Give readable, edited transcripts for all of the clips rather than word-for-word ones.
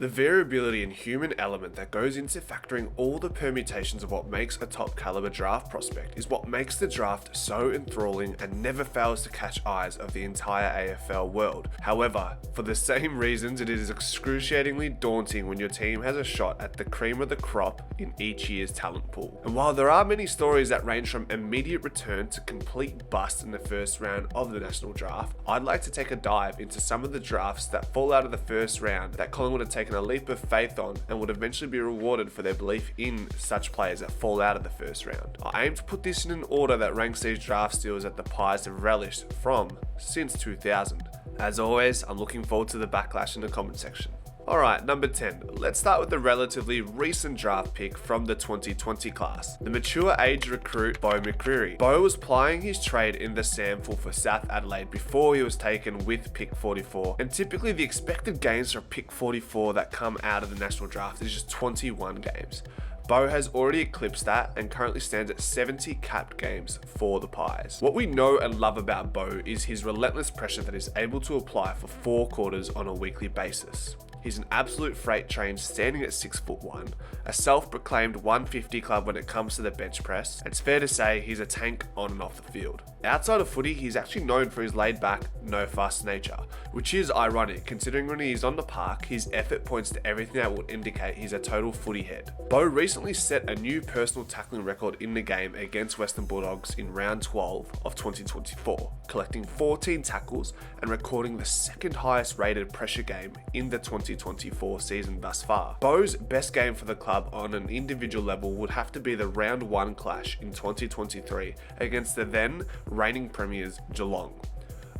The variability and human element that goes into factoring all the permutations of what makes a top caliber draft prospect is what makes the draft so enthralling and never fails to catch eyes of the entire AFL world. However, for the same reasons, it is excruciatingly daunting when your team has a shot at the cream of the crop in each year's talent pool. And while there are many stories that range from immediate return to complete bust in the first round of the national draft, I'd like to take a dive into some of the drafts that fall out of the first round that Collingwood have taken a leap of faith on and would eventually be rewarded for their belief in such players that fall out of the first round. I aim to put this in an order that ranks these draft steals that the Pies have relished from since 2000. As always, I'm looking forward to the backlash in the comment section. Alright, number 10. Let's start with the relatively recent draft pick from the 2020 class, the mature age recruit Beau McKernan. Beau was plying his trade in the SANFL for South Adelaide before he was taken with pick 44, and typically the expected games for pick 44 that come out of the national draft is just 21 games. Beau has already eclipsed that and currently stands at 70 capped games for the Pies. What we know and love about Beau is his relentless pressure that he's able to apply for 4 quarters on a weekly basis. He's an absolute freight train standing at 6'1", a self-proclaimed 150 club when it comes to the bench press, and it's fair to say he's a tank on and off the field. Outside of footy, he's actually known for his laid-back, no-fuss nature, which is ironic considering when he's on the park, his effort points to everything that would indicate he's a total footy head. Beau recently set a new personal tackling record in the game against Western Bulldogs in round 12 of 2024, collecting 14 tackles and recording the second highest rated pressure game in the 2024 season thus far. Beau's best game for the club on an individual level would have to be the round 1 clash in 2023 against the then reigning premiers Geelong.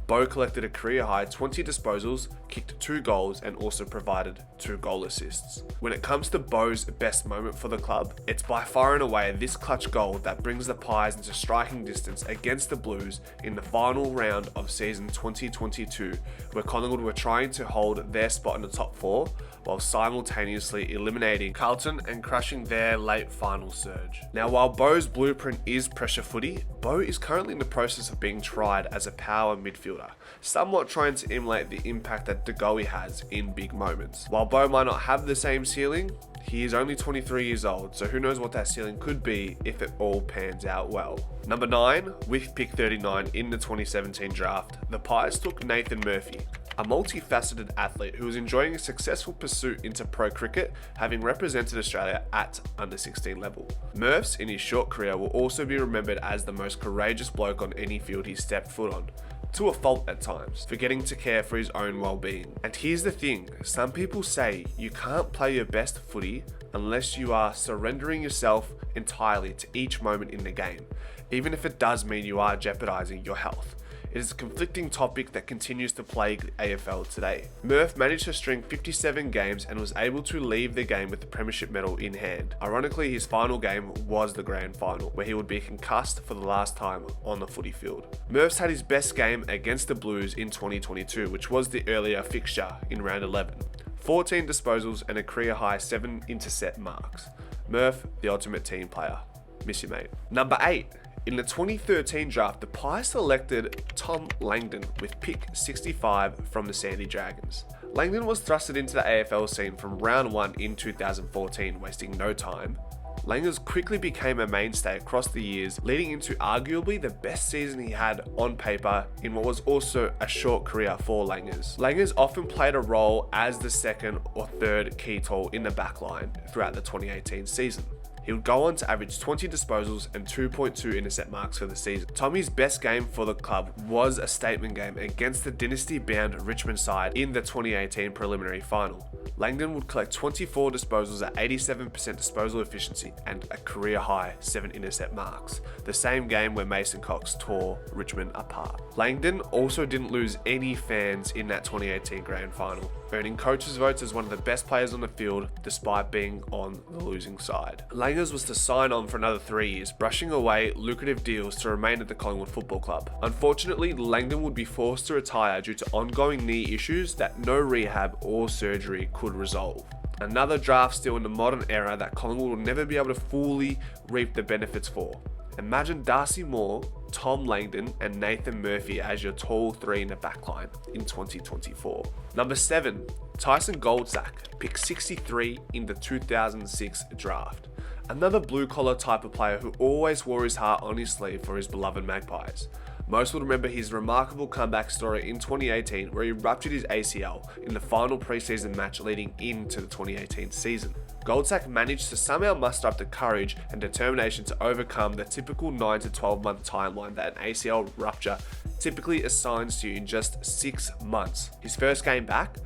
Beau collected a career-high 20 disposals, kicked 2 goals and also provided 2 goal assists. When it comes to Beau's best moment for the club, it's by far and away this clutch goal that brings the Pies into striking distance against the Blues in the final round of season 2022, where Collingwood were trying to hold their spot in the top 4 while simultaneously eliminating Carlton and crushing their late final surge. Now, while Beau's blueprint is pressure footy, Beau is currently in the process of being tried as a power midfielder, somewhat trying to emulate the impact that De Goey has in big moments. While Beau might not have the same ceiling, he is only 23 years old, so who knows what that ceiling could be if it all pans out well. Number 9, with pick 39 in the 2017 draft, the Pies took Nathan Murphy, a multifaceted athlete who was enjoying a successful pursuit into pro cricket, having represented Australia at under 16 level. Murphs in his short career will also be remembered as the most courageous bloke on any field he stepped foot on, to a fault at times, forgetting to care for his own well-being. And here's the thing, some people say you can't play your best footy unless you are surrendering yourself entirely to each moment in the game, even if it does mean you are jeopardizing your health. It is a conflicting topic that continues to plague the AFL today. Murph managed to string 57 games and was able to leave the game with the premiership medal in hand. Ironically, his final game was the grand final, where he would be concussed for the last time on the footy field. Murph's had his best game against the Blues in 2022, which was the earlier fixture in round 11. 14 disposals and a career high 7 intercept marks. Murph, the ultimate team player. Miss you, mate. Number 8. In the 2013 draft, the Pies selected Tom Langdon with pick 65 from the Sandy Dragons. Langdon was thrusted into the AFL scene from round 1 in 2014, wasting no time. Langers quickly became a mainstay across the years, leading into arguably the best season he had on paper in what was also a short career for Langers. Langers often played a role as the second or third key tool in the backline throughout the 2018 season. He would go on to average 20 disposals and 2.2 intercept marks for the season. Tommy's best game for the club was a statement game against the dynasty-bound Richmond side in the 2018 preliminary final. Langdon would collect 24 disposals at 87% disposal efficiency and a career-high 7 intercept marks, the same game where Mason Cox tore Richmond apart. Langdon also didn't lose any fans in that 2018 grand final, earning coaches' votes as one of the best players on the field despite being on the losing side. Langers was to sign on for another 3 years, brushing away lucrative deals to remain at the Collingwood Football Club. Unfortunately, Langdon would be forced to retire due to ongoing knee issues that no rehab or surgery could resolve. Another draft steal in the modern era that Collingwood will never be able to fully reap the benefits for. Imagine Darcy Moore Tom Langdon and Nathan Murphy as your tall three in the backline in 2024. Number 7, Tyson Goldsack, pick 63 in the 2006 draft. Another blue-collar type of player who always wore his heart on his sleeve for his beloved Magpies. Most will remember his remarkable comeback story in 2018 where he ruptured his ACL in the final preseason match leading into the 2018 season. Goldsack managed to somehow muster up the courage and determination to overcome the typical 9 to 12 month timeline that an ACL rupture typically assigns to you in just 6 months. His first game back,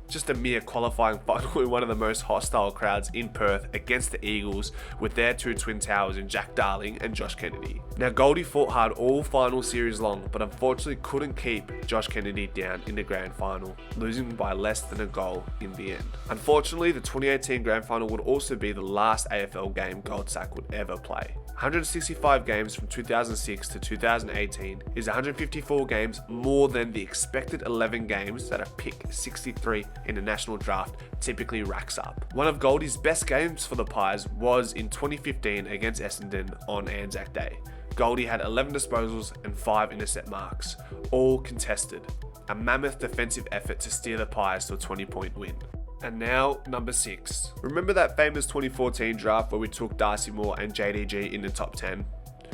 just a mere qualifying final in one of the most hostile crowds in Perth against the Eagles with their two twin towers in Jack Darling and Josh Kennedy. Now Goldie fought hard all final series long, but unfortunately couldn't keep Josh Kennedy down in the grand final, losing by less than a goal in the end. Unfortunately, the 2018 grand final would also be the last AFL game Goldsack would ever play. 165 games from 2006 to 2018 is 154 games more than the expected 11 games that a pick 63 in the national draft typically racks up. One of Goldie's best games for the Pies was in 2015 against Essendon on Anzac Day. Goldie had 11 disposals and 5 intercept marks, all contested. A mammoth defensive effort to steer the Pies to a 20-point win. And now, number 6. Remember that famous 2014 draft where we took Darcy Moore and JDG in the top 10?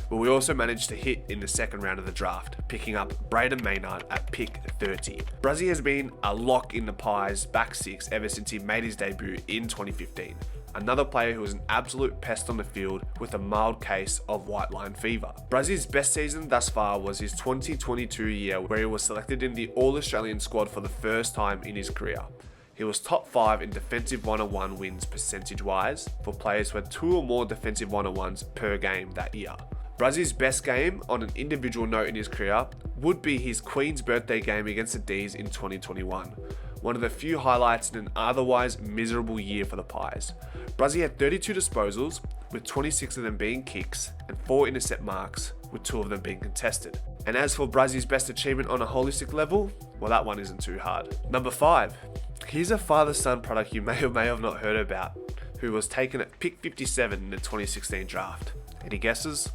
Well, we also managed to hit in the second round of the draft, picking up Braden May at pick 30. Bruzzy has been a lock in the Pies' back 6 ever since he made his debut in 2015. Another player who was an absolute pest on the field with a mild case of white line fever. Bruzzy's best season thus far was his 2022 year where he was selected in the All-Australian squad for the first time in his career. He was top 5 in defensive one-on-one wins percentage-wise for players who had 2 or more defensive one-on-ones per game that year. Bruzzy's best game on an individual note in his career would be his Queen's birthday game against the D's in 2021. One of the few highlights in an otherwise miserable year for the Pies. Bruzzy had 32 disposals, with 26 of them being kicks, and 4 intercept marks, with 2 of them being contested. And as for Bruzzy's best achievement on a holistic level, well, that one isn't too hard. Number 5. Here's a father-son product you may or may have not heard about, who was taken at pick 57 in the 2016 draft. Any guesses?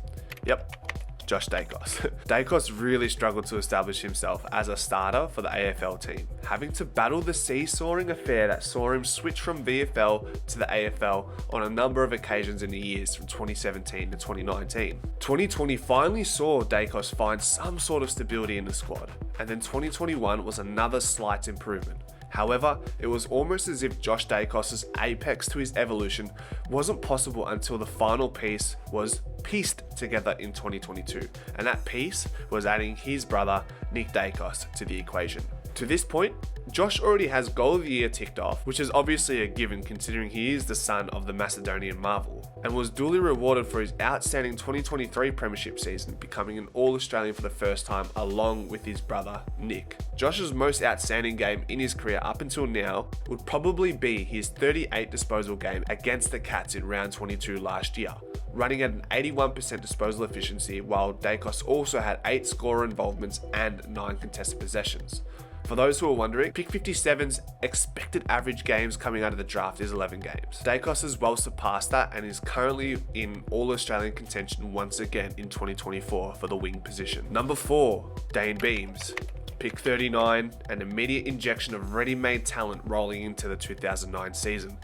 Yep, Josh Dacos. Dacos really struggled to establish himself as a starter for the AFL team, having to battle the seesawing affair that saw him switch from VFL to the AFL on a number of occasions in the years from 2017 to 2019. 2020 finally saw Dacos find some sort of stability in the squad, and then 2021 was another slight improvement. However, it was almost as if Josh Dacos' apex to his evolution wasn't possible until the final piece was pieced together in 2022, and that piece was adding his brother Nick Dacos to the equation. To this point, Josh already has Goal of the Year ticked off, which is obviously a given considering he is the son of the Macedonian Marvel, and was duly rewarded for his outstanding 2023 Premiership season, becoming an All-Australian for the first time along with his brother Nick. Josh's most outstanding game in his career up until now would probably be his 38 disposal game against the Cats in round 22 last year, running at an 81% disposal efficiency, while Dacos also had 8 scorer involvements and 9 contested possessions. For those who are wondering, pick 57's expected average games coming out of the draft is 11 games. Dacos has well surpassed that and is currently in All-Australian contention once again in 2024 for the wing position. Number 4, Dane Beams. Pick 39, an immediate injection of ready-made talent rolling into the 2009 season.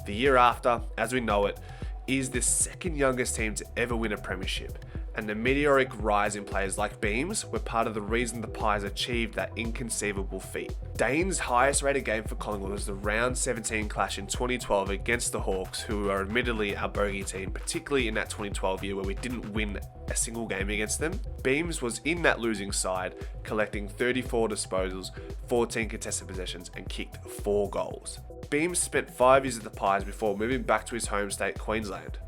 The year after, as we know it, is the second youngest team to ever win a premiership, and the meteoric rise in players like Beams were part of the reason the Pies achieved that inconceivable feat. Dane's highest rated game for Collingwood was the round 17 clash in 2012 against the Hawks, who are admittedly our bogey team, particularly in that 2012 year where we didn't win a single game against them. Beams was in that losing side, collecting 34 disposals, 14 contested possessions, and kicked 4 goals. Beams spent 5 years at the Pies before moving back to his home state, Queensland.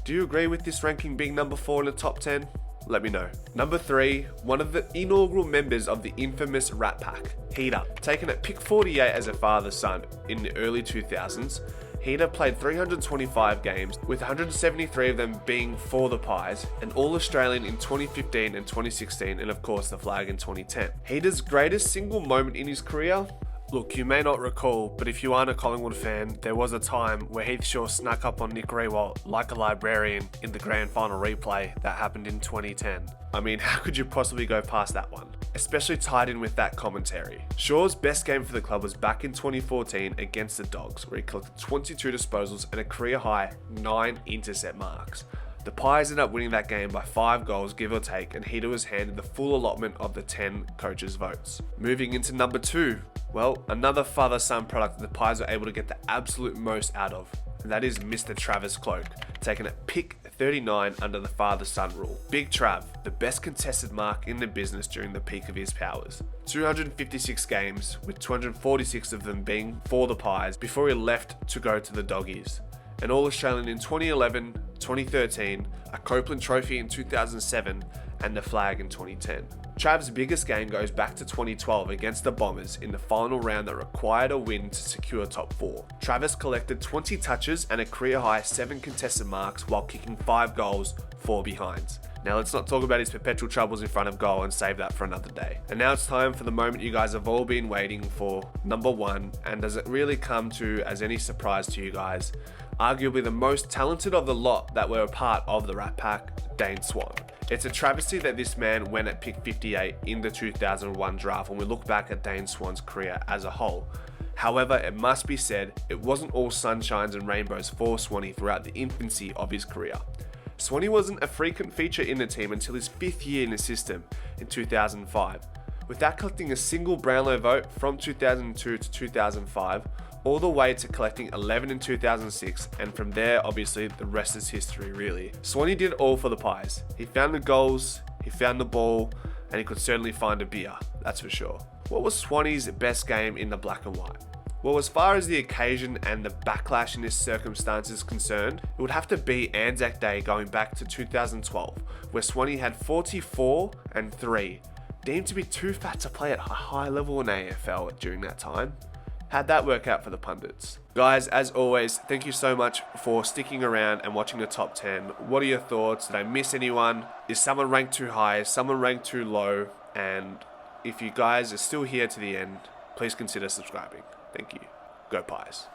Do you agree with this ranking being number 4 in the top 10? Let me know. Number 3, one of the inaugural members of the infamous Rat Pack, Heater. Taken at pick 48 as a father's son in the early 2000s, Heater played 325 games, with 173 of them being for the Pies, an All-Australian in 2015 and 2016, and of course the flag in 2010. Heater's greatest single moment in his career? Look, you may not recall, but if you aren't a Collingwood fan, there was a time where Heath Shaw snuck up on Nick Rewalt like a librarian in the grand final replay that happened in 2010. I mean, how could you possibly go past that one? Especially tied in with that commentary. Shaw's best game for the club was back in 2014 against the Dogs, where he collected 22 disposals and a career high 9 intercept marks. The Pies ended up winning that game by 5 goals, give or take, and Heater was handed the full allotment of the 10 coaches' votes. Moving into number 2, well, another father-son product that the Pies were able to get the absolute most out of, and that is Mr. Travis Cloke, taken at pick 39 under the father-son rule. Big Trav, the best contested mark in the business during the peak of his powers. 256 games, with 246 of them being for the Pies before he left to go to the Doggies. An All-Australian in 2011, 2013, a Copeland Trophy in 2007, and the flag in 2010. Trav's biggest game goes back to 2012 against the Bombers in the final round that required a win to secure top 4. Travis collected 20 touches and a career-high 7 contested marks while kicking 5 goals, 4 behinds. Now let's not talk about his perpetual troubles in front of goal and save that for another day. And now it's time for the moment you guys have all been waiting for, number 1, and does it really come to as any surprise to you guys? Arguably the most talented of the lot that were a part of the Rat Pack, Dane Swan. It's a travesty that this man went at pick 58 in the 2001 draft when we look back at Dane Swan's career as a whole. However, it must be said, it wasn't all sunshines and rainbows for Swanee throughout the infancy of his career. Swanee wasn't a frequent feature in the team until his 5th year in the system in 2005. Without collecting a single Brownlow vote from 2002 to 2005, all the way to collecting 11 in 2006, and from there, obviously, the rest is history, really. Swanee did all for the Pies. He found the goals, he found the ball, and he could certainly find a beer, that's for sure. What was Swanee's best game in the black and white? Well, as far as the occasion and the backlash in this circumstance is concerned, it would have to be Anzac Day going back to 2012, where Swanee had 44 and 3, deemed to be too fat to play at a high level in AFL during that time. How'd that work out for the pundits? Guys, as always, thank you so much for sticking around and watching the top 10. What are your thoughts? Did I miss anyone? Is someone ranked too high? Is someone ranked too low? And if you guys are still here to the end, please consider subscribing. Thank you. Go Pies.